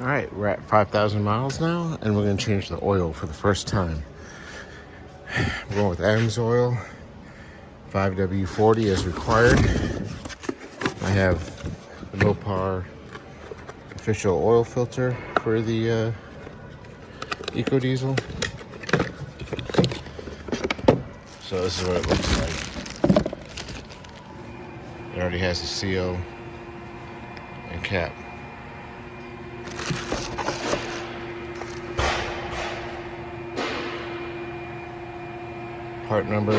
All right, we're at 5,000 miles now, and we're gonna change the oil for the first time. We're going with Amsoil 5W40 as required. I have the Mopar official oil filter for the Eco Diesel. So this is what it looks like. It already has a seal and cap. Part number.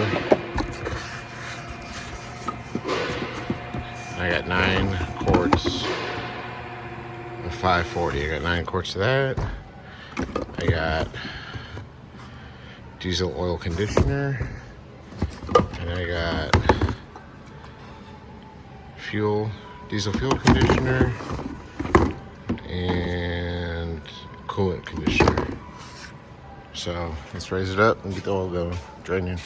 I got 9 quarts of 540. I got 9 quarts of that. I got diesel oil conditioner. And I got diesel fuel conditioner and coolant conditioner. So let's raise it up and get the oil going, draining.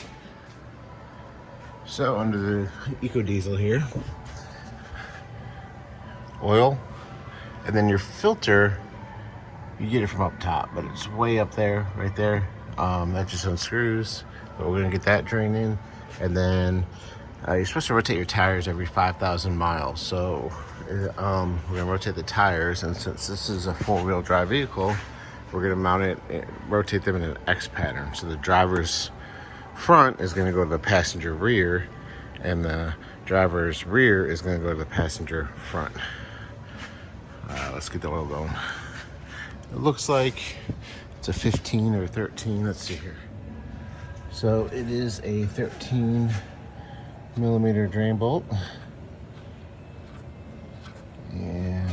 So under the Eco Diesel here, oil, and then your filter, you get it from up top, but it's way up there, right there. That just unscrews, but we're gonna get that draining. And then you're supposed to rotate your tires every 5,000 miles. So we're gonna rotate the tires, and since this is a 4-wheel drive vehicle, we're gonna mount it, rotate them in an X pattern. So the driver's front is gonna go to the passenger rear, and the driver's rear is gonna go to the passenger front. Let's get the oil going. It looks like it's a 15 or 13, let's see here. So it is a 13 millimeter drain bolt. And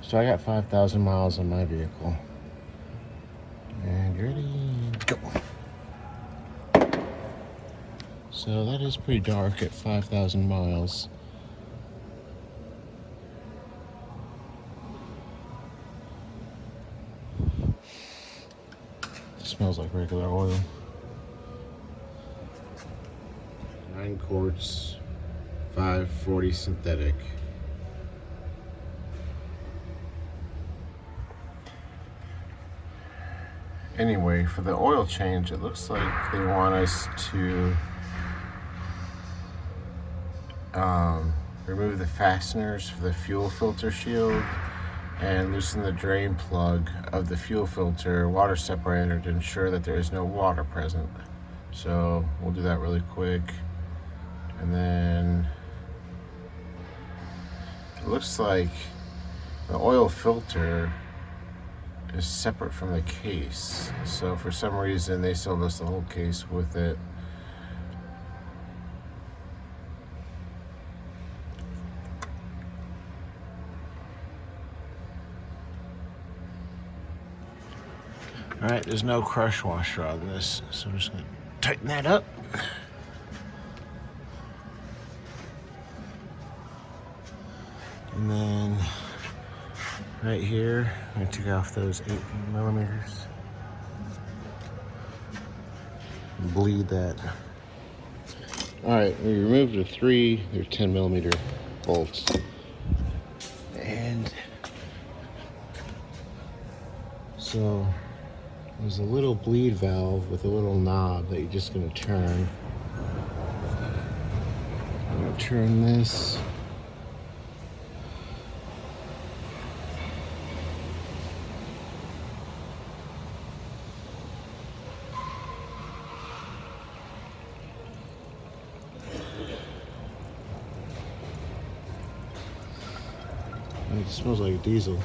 so I got 5,000 miles on my vehicle. And ready, go. So that is pretty dark at 5,000 miles. It smells like regular oil. 9 quarts, 540 synthetic. Anyway, for the oil change, it looks like they want us to remove the fasteners for the fuel filter shield and loosen the drain plug of the fuel filter water separator to ensure that there is no water present. So we'll do that really quick. And then it looks like the oil filter is separate from the case. So for some reason they sold us the whole case with it. All right, there's no crush washer on this, so I'm just gonna tighten that up. And then right here, I'm gonna take off those 8 millimeters. And bleed that. All right, we removed the 3, they're 10 millimeter bolts. And so there's a little bleed valve with a little knob that you're just gonna turn. I'm gonna turn this. It smells like diesel.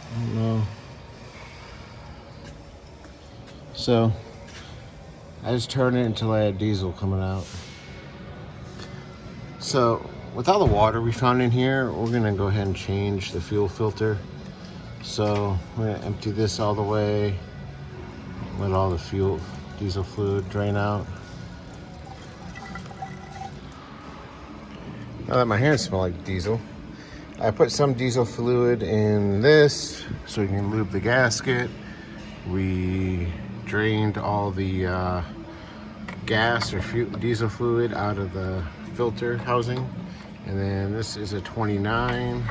I don't know. So I just turned it until I had diesel coming out. So with all the water we found in here, we're gonna go ahead and change the fuel filter. So we're gonna empty this all the way, let all the diesel fluid drain out. Now that my hands smell like diesel, I put some diesel fluid in this so we can lube the gasket. We drained all the gas or diesel fluid out of the filter housing. And then this is a 29.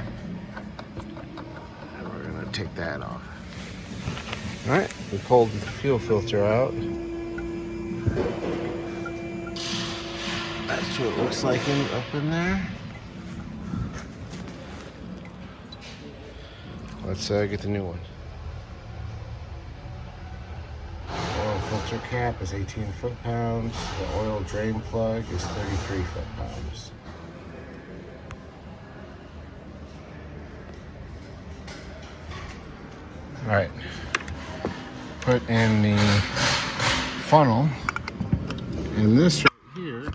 And we're gonna take that off. All right, we pulled the fuel filter out. That's what it looks like up in there. Let's get the new one. Oil filter cap is 18 foot-pounds. The oil drain plug is 33 foot-pounds. All right, put in the funnel, and this right here,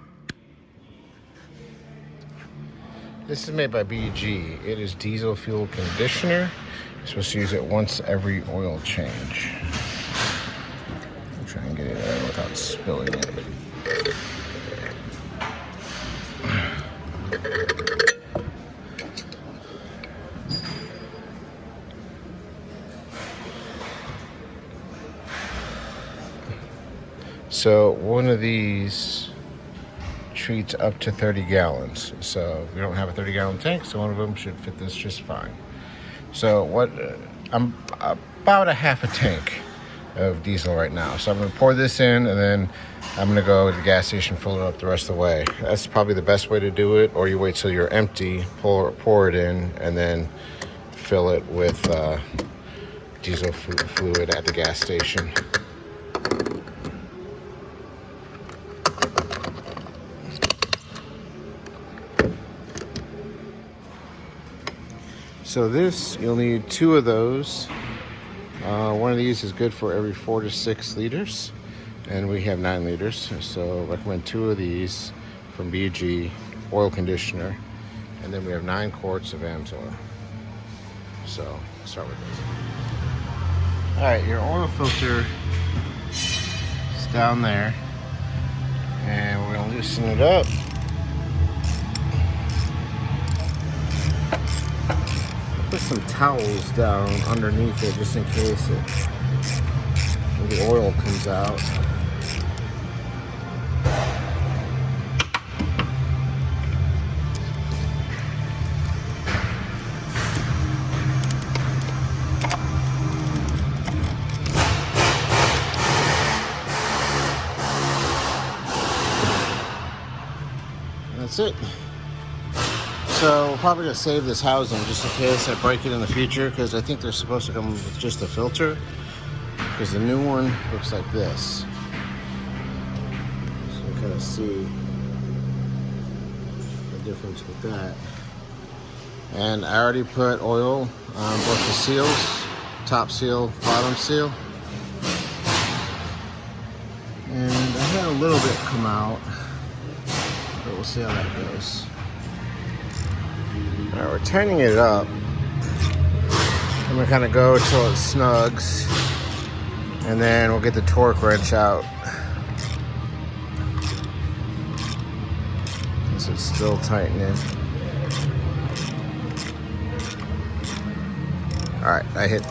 this is made by BG. It is diesel fuel conditioner. You're supposed to use it once every oil change. I'll try and get it out without spilling it. So one of these treats up to 30 gallons. So we don't have a 30-gallon tank, so one of them should fit this just fine. So what I'm about a half a tank of diesel right now. So I'm gonna pour this in, and then I'm gonna go to the gas station, fill it up the rest of the way. That's probably the best way to do it, or you wait till you're empty, pour it in, and then fill it with diesel fluid at the gas station. So this, you'll need 2 of those. One of these is good for every 4 to 6 liters, and we have 9 liters. So I recommend 2 of these from BG oil conditioner, and then we have 9 quarts of Amsoil. So let's start with this. All right, your oil filter is down there, and we're gonna loosen it up. Put some towels down underneath it just in case the oil comes out. And that's it. So we're probably gonna save this housing just in case I break it in the future, because I think they're supposed to come with just a filter, because the new one looks like this. So you kind of see the difference with that. And I already put oil on both the seals, top seal, bottom seal. And I had a little bit come out, but we'll see how that goes. All right, we're tightening it up. I'm gonna kind of go till it snugs, and then we'll get the torque wrench out. So it's still tightening. All right, I hit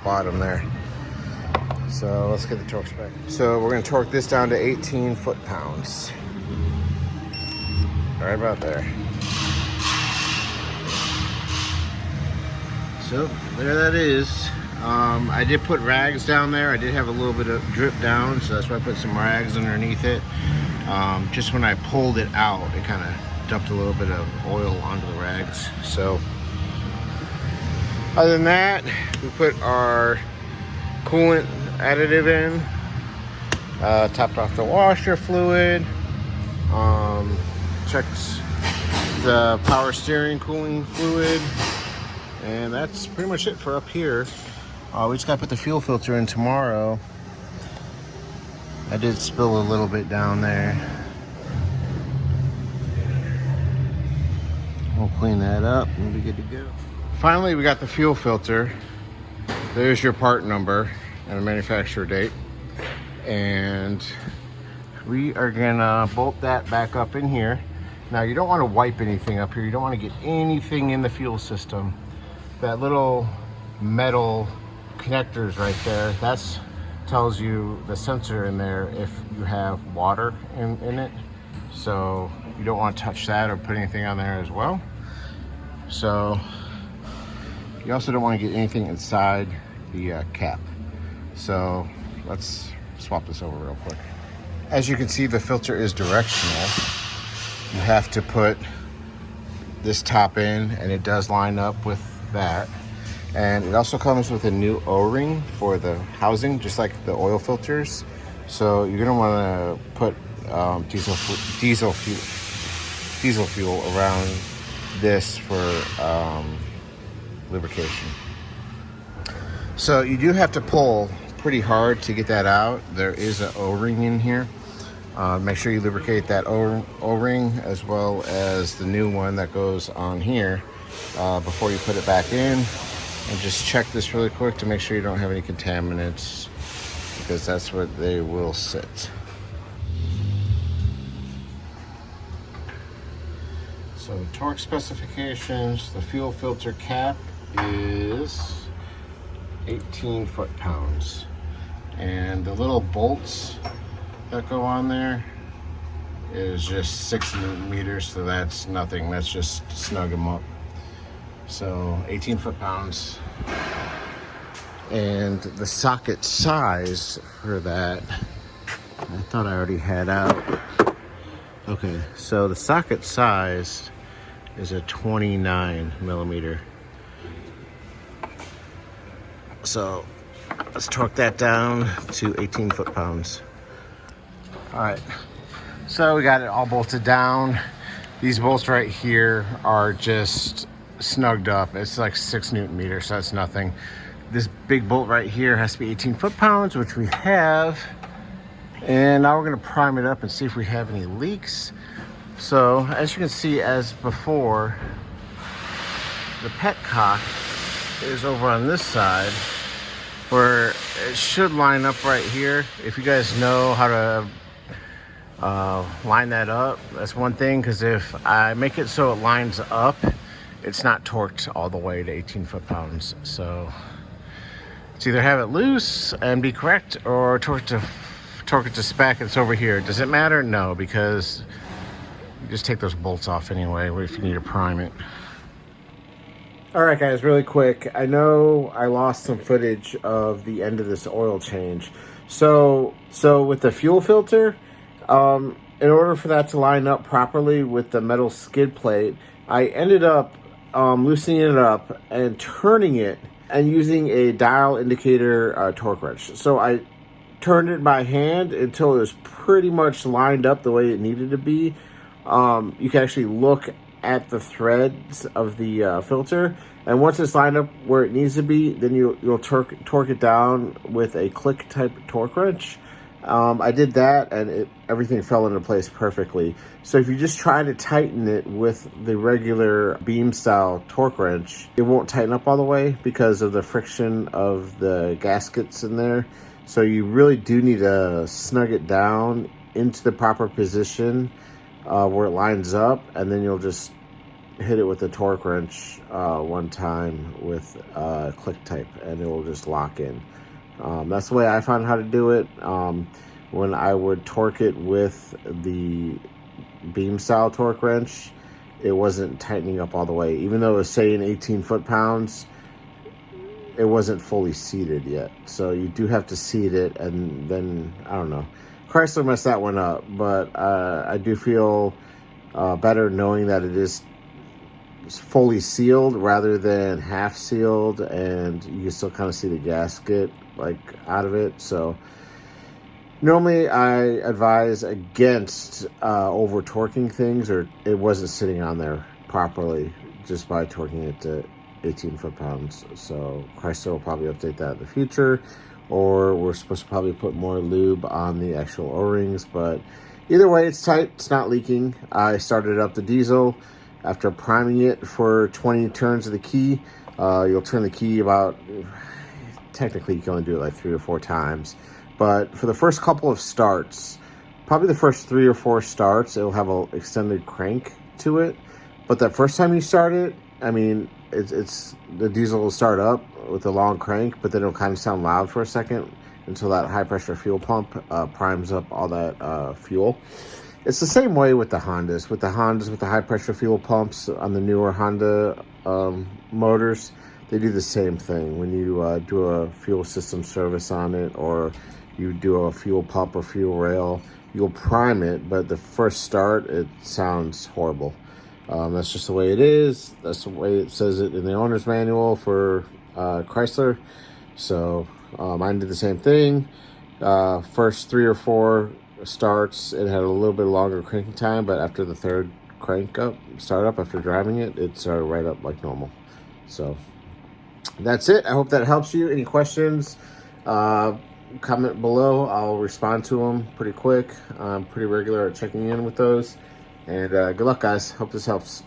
bottom there. So let's get the torque spec. So we're gonna torque this down to 18 foot-pounds. Right about there. So there that is. I did put rags down there. I did have a little bit of drip down, so that's why I put some rags underneath it. Just when I pulled it out, it kind of dumped a little bit of oil onto the rags. So other than that, we put our coolant additive in, topped off the washer fluid, checked the power steering cooling fluid, and that's pretty much it for up here. We just gotta put the fuel filter in tomorrow. I did spill a little bit down there. We'll clean that up and be good to go. Finally, we got the fuel filter. There's your part number and a manufacturer date. And we are gonna bolt that back up in here. Now you don't want to wipe anything up here. You don't want to get anything in the fuel system. That little metal connectors right there, that's tells you the sensor in there if you have water in it. So you don't want to touch that or put anything on there as well. So you also don't want to get anything inside the cap. So let's swap this over real quick. As you can see, the filter is directional. You have to put this top in, and it does line up with that. And it also comes with a new O-ring for the housing, just like the oil filters. So you're gonna want to put diesel fuel around this for lubrication. So you do have to pull pretty hard to get that out. There is an O-ring in here. Make sure you lubricate that O-ring as well as the new one that goes on here before you put it back in. And just check this really quick to make sure you don't have any contaminants, because that's where they will sit. So the torque specifications, the fuel filter cap is 18 foot-pounds. And the little bolts that go on there is just 6 Newton meters, so that's nothing. That's just snug them up. So 18 foot-pounds. And the socket size for that, I thought I already had out. Okay, so the socket size is a 29 millimeter. So let's torque that down to 18 foot-pounds. All right, so we got it all bolted down. These bolts right here are just snugged up. It's like 6 Newton meters, so that's nothing. This big bolt right here has to be 18 foot-pounds, which we have. And now we're gonna prime it up and see if we have any leaks. So as you can see, as before, the petcock is over on this side, where it should line up right here. If you guys know how to line that up, that's one thing, because if I make it so it lines up, it's not torqued all the way to 18 foot-pounds. So it's either have it loose and be correct, or torque it to spec. It's over here. Does it matter? No, because you just take those bolts off anyway if you need to prime it. All right, guys, really quick. I know I lost some footage of the end of this oil change. So with the fuel filter, in order for that to line up properly with the metal skid plate, I ended up loosening it up and turning it and using a dial indicator torque wrench. So I turned it by hand until it was pretty much lined up the way it needed to be. You can actually look at the threads of the filter, and once it's lined up where it needs to be, then you'll torque it down with a click type torque wrench. I did that, and everything fell into place perfectly. So if you just try to tighten it with the regular beam style torque wrench, it won't tighten up all the way because of the friction of the gaskets in there. So you really do need to snug it down into the proper position where it lines up, and then you'll just hit it with the torque wrench one time with click type, and it will just lock in. That's the way I found how to do it. When I would torque it with the beam style torque wrench, it wasn't tightening up all the way. Even though it was saying 18 foot-pounds, it wasn't fully seated yet. So you do have to seat it, and then, I don't know. Chrysler messed that one up, but I do feel better knowing that it is fully sealed rather than half sealed, and you can still kind of see the gasket like out of it. So normally I advise against over torquing things, or it wasn't sitting on there properly just by torquing it to 18 foot-pounds. So Chrysler will probably update that in the future, or we're supposed to probably put more lube on the actual O-rings. But either way, it's tight, it's not leaking. I started up the diesel after priming it for 20 turns of the key. You'll turn the key about, technically you can only do it like 3 or 4 times, but for the first couple of starts, probably the first 3 or 4 starts, it'll have an extended crank to it. But that first time you start it, I mean, it's the diesel will start up with a long crank, but then it'll kind of sound loud for a second until that high pressure fuel pump primes up all that fuel. It's the same way with the Hondas. With the high pressure fuel pumps on the newer Honda motors, they do the same thing. When you do a fuel system service on it, or you do a fuel pump or fuel rail, you'll prime it, but the first start, it sounds horrible. That's just the way it is. That's the way it says it in the owner's manual for Chrysler. So mine did the same thing. First 3 or 4 starts, it had a little bit longer cranking time, but after the third start up after driving it, it started right up like normal. So that's it. I hope that helps you. Any questions, comment below. I'll respond to them pretty quick. I'm pretty regular at checking in with those. And good luck, guys. Hope this helps.